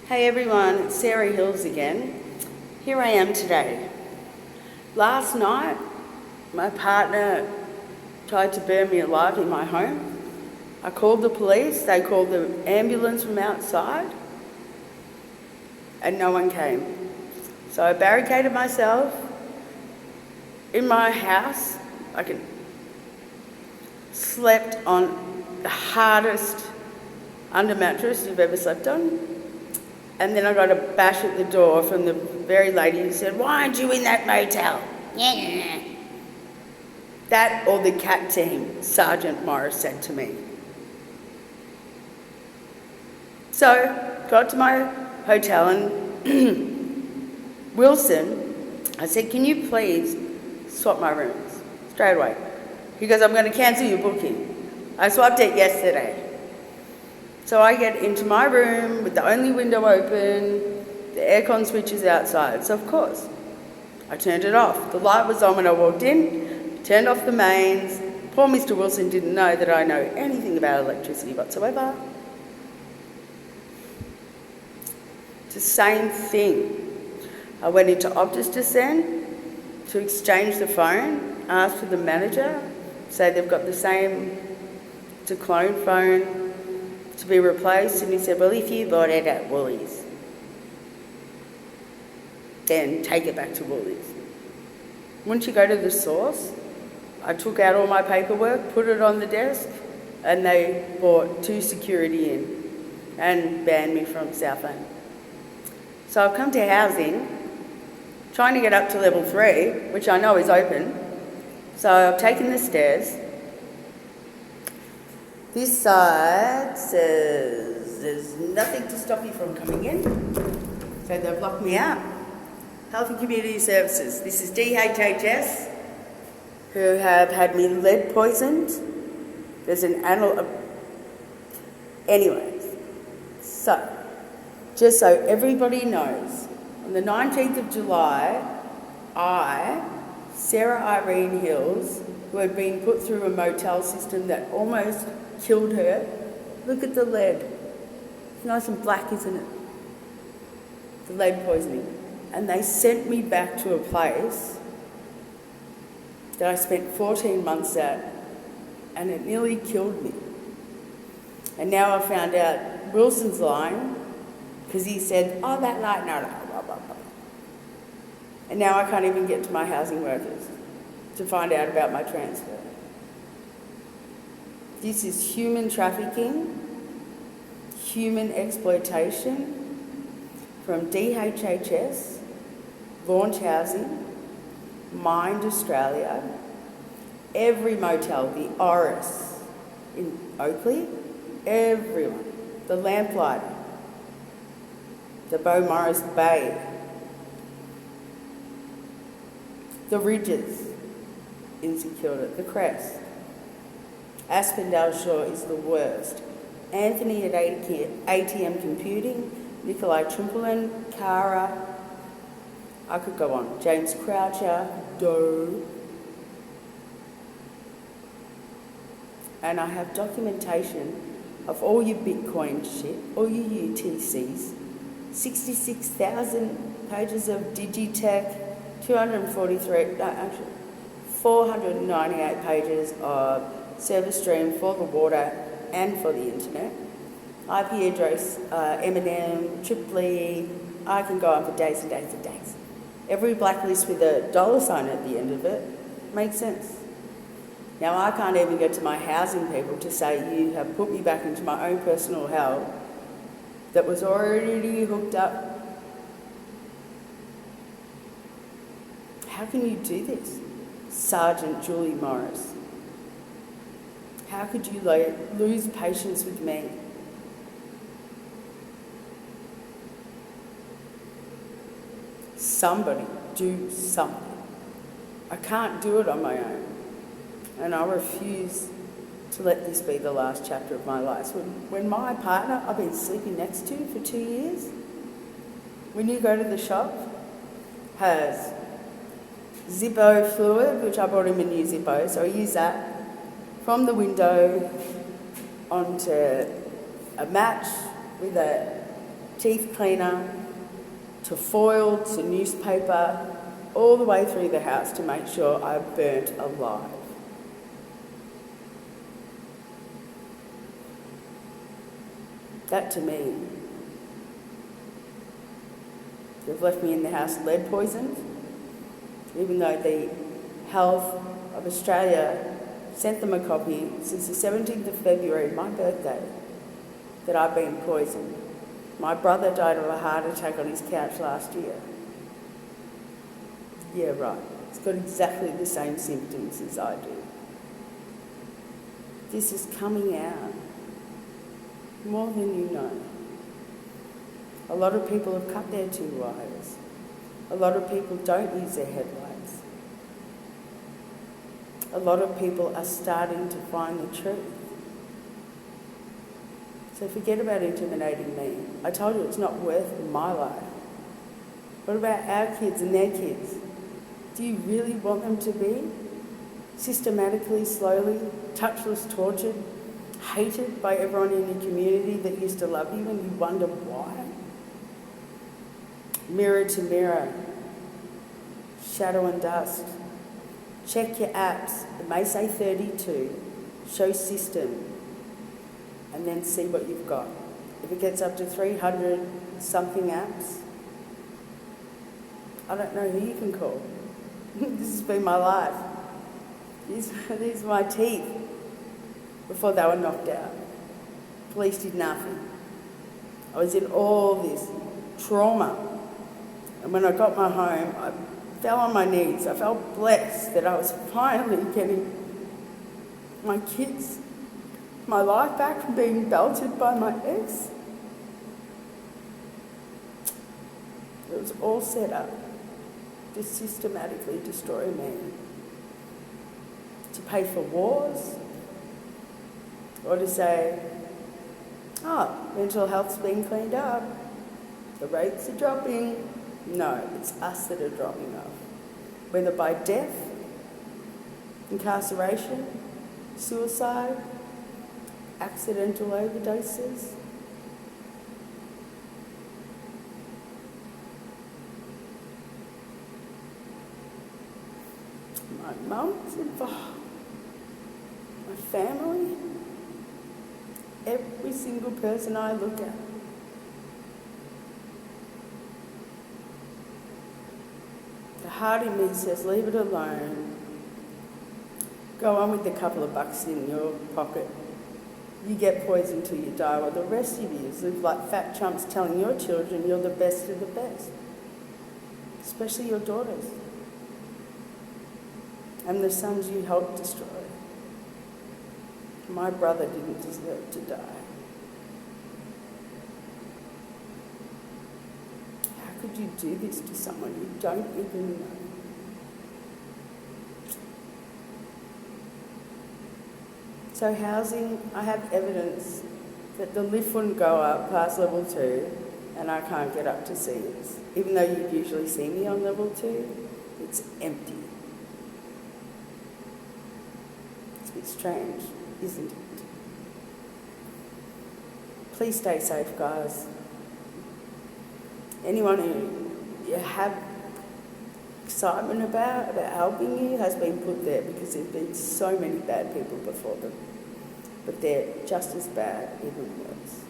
Hey everyone, it's Sarah Hills again. Here I am today. Last night, my partner tried to burn me alive in my home. I called the police, they called the ambulance from outside, and no one came. So I barricaded myself in my house. I slept on the hardest under mattress you've ever slept on. And then I got a bash at the door from the very lady who said, "Why aren't you in that motel?" That or the cat team, Sergeant Morris said to me. So, got to my hotel and Wilson, I said, "Can you please swap my rooms?" Straight away. He goes, "I'm going to cancel your booking." I swapped it yesterday. So I get into my room with the only window open, the aircon switch is outside. So of course, I turned it off. The light was on when I walked in, turned off the mains. Poor Mr. Wilson didn't know that I know anything about electricity whatsoever. It's the same thing. I went into Optus Descent to exchange the phone, asked for the manager, say they've got the same, it's a clone phone, to be replaced, and he said, "Well, if you bought it at Woolies, then take it back to Woolies." Once you go to the source, I took out all my paperwork, put it on the desk, and they brought 2 security in and banned me from Southend. So I've come to housing, trying to get up to level 3, which I know is open. So I've taken the stairs. This side says there's nothing to stop you from coming in, so they've locked me out. Health and Community Services. This is DHHS, who have had me lead poisoned. There's an anyways, so just so everybody knows, on the 19th of July, I, Sarah Irene Hills, who had been put through a motel system that almost killed her. Look at the lead. It's nice and black, isn't it? The lead poisoning. And they sent me back to a place that I spent 14 months at, and it nearly killed me. And now I found out Wilson's lying, because he said, "Oh, that light, no, blah, blah, blah." And now I can't even get to my housing workers to find out about my transfer. This is human trafficking, human exploitation from DHHS, Launch Housing, Mind Australia, every motel, the Oris in Oakley, everyone, the Lamplighter, the Beaumaris Bay, the Ridges in St Kilda, the Crest. Aspendale Shore is the worst. Anthony at ATM Computing, Nikolai Trumpelin, Cara, I could go on, James Croucher, Doe. And I have documentation of all your Bitcoin shit, all your UTCs, 66,000 pages of Digitech, 498 pages of service stream for the water and for the internet. IP address, M&M, Tripoli, I can go on for days and days and days. Every blacklist with a $sign at the end of it makes sense. Now I can't even get to my housing people to say you have put me back into my own personal hell that was already hooked up. How can you do this, Sergeant Julie Morris? How could you lose patience with me? Somebody do something. I can't do it on my own. And I refuse to let this be the last chapter of my life. When my partner I've been sleeping next to for 2 years, when you go to the shop, has Zippo fluid, which I bought him a new Zippo, so I use that from the window onto a match with a teeth cleaner, to foil, to newspaper, all the way through the house to make sure I burnt alive. That to me, they've left me in the house lead poisoned, even though the Health of Australia sent them a copy since the 17th of February, my birthday, that I've been poisoned. My brother died of a heart attack on his couch last year. Yeah, right. He's got exactly the same symptoms as I do. This is coming out more than you know. A lot of people have cut their two wires. A lot of people don't use their headlights. A lot of people are starting to find the truth. So forget about intimidating me. I told you it's not worth my life. What about our kids and their kids? Do you really want them to be systematically, slowly, touchless, tortured, hated by everyone in your community that used to love you and you wonder why? Mirror to mirror, shadow and dust. Check your apps. It may say 32. Show system. And then see what you've got. If it gets up to 300 something apps, I don't know who you can call. This has been my life. These are my teeth before they were knocked out. Police did nothing. I was in all this trauma. And when I got my home, I fell on my knees. I felt blessed that I was finally getting my kids, my life back from being belted by my ex. It was all set up to systematically destroy me, to pay for wars, or to say, mental health's being cleaned up, the rates are dropping. No, it's us that are dropping off, whether by death, incarceration, suicide, accidental overdoses. My mum's involved, my family, every single person I look at. The heart in me says, leave it alone. Go on with the couple of bucks in your pocket. You get poisoned till you die, while the rest of you live like fat chumps telling your children you're the best of the best, especially your daughters and the sons you helped destroy. My brother didn't deserve to die. How could you do this to someone you don't even know? So housing, I have evidence that the lift wouldn't go up past level 2 and I can't get up to C's. Even though you usually see me on level 2, it's empty. It's a bit strange, isn't it? Please stay safe, guys. Anyone who you have excitement about helping you has been put there because there's been so many bad people before them. But they're just as bad, even worse.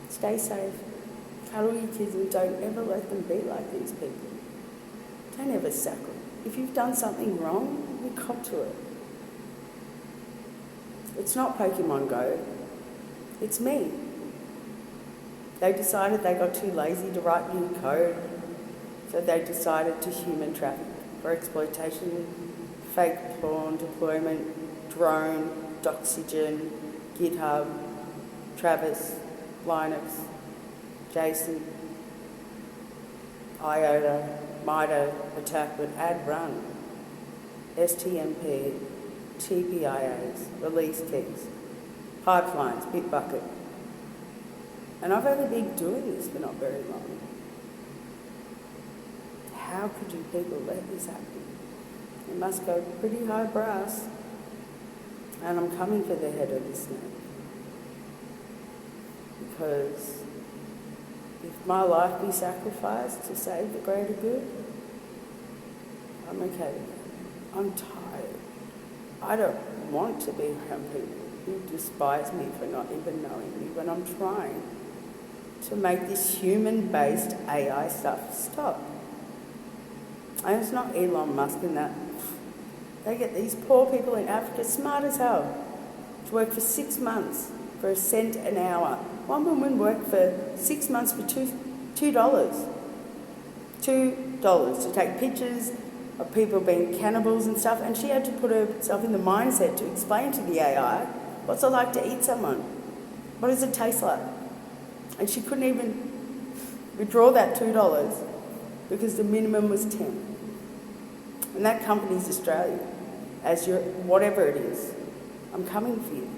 Stay safe. Cuddle your kids and don't ever let them be like these people. Don't ever sack them. If you've done something wrong, you cop to it. It's not Pokemon Go. It's me. They decided they got too lazy to write new code, so they decided to human traffic for exploitation, fake porn deployment, drone, Doxygen, GitHub, Travis, Linux, Jason, IOTA, MITA, attackment, ad run, STMP, TPIAs, release keys, pipelines, Bitbucket. And I've only been doing this for not very long. How could you people let this happen? It must go pretty high brass. And I'm coming for the head of this snake. because if my life be sacrificed to save the greater good, I'm okay with that. I'm tired. I don't want to be around people who despise me for not even knowing me when I'm trying to make this human-based AI stuff stop. And it's not Elon Musk and that. They get these poor people in Africa, smart as hell, to work for 6 months for a cent an hour. One woman worked for 6 months for $2. $2 to take pictures of people being cannibals and stuff, and she had to put herself in the mindset to explain to the AI what's it like to eat someone. What does it taste like? And she couldn't even withdraw that $2 because the minimum was 10. And that company's Australian. As your whatever it is, I'm coming for you.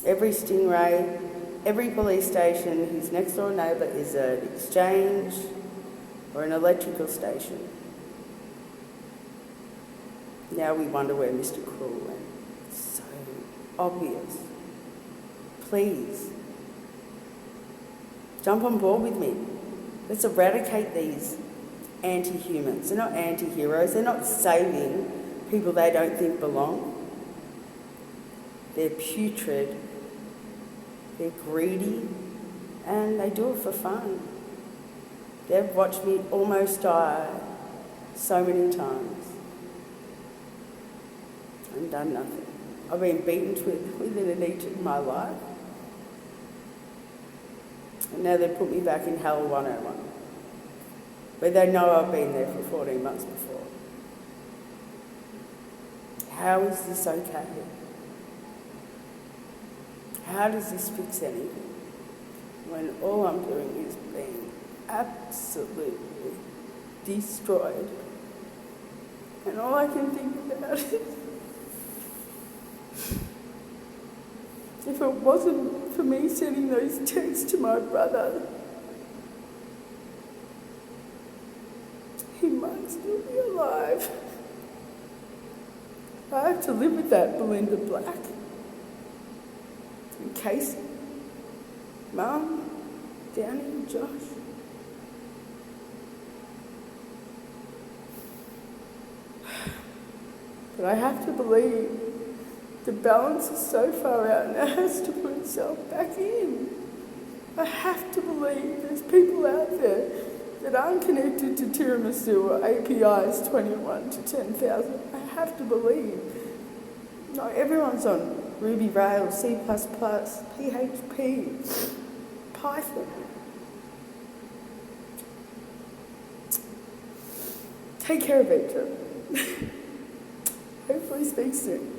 Every stingray, every police station whose next door neighbour is an exchange or an electrical station. Now we wonder where Mr. Cruel went. It's so obvious. Please, jump on board with me. Let's eradicate these anti-humans. They're not anti-heroes. They're not saving people they don't think belong. They're putrid. They're greedy. And they do it for fun. They've watched me almost die so many times and done nothing. I've been beaten within an inch of my life. And now they've put me back in hell 101. But they know I've been there for 14 months before. How is this okay? How does this fix anything when all I'm doing is being absolutely destroyed? And all I can think about is if it wasn't for me sending those texts to my brother, he might still be alive. I have to live with that, Belinda Black. And Casey, Mum, Danny, and Josh. But I have to believe the balance is so far out and it has to put itself back in. I have to believe there's people out there that aren't connected to tiramisu or APIs 21 to 10,000. I have to believe. No, everyone's on Ruby, Rails, C++, PHP, Python. Take care of each other. Hopefully speak soon.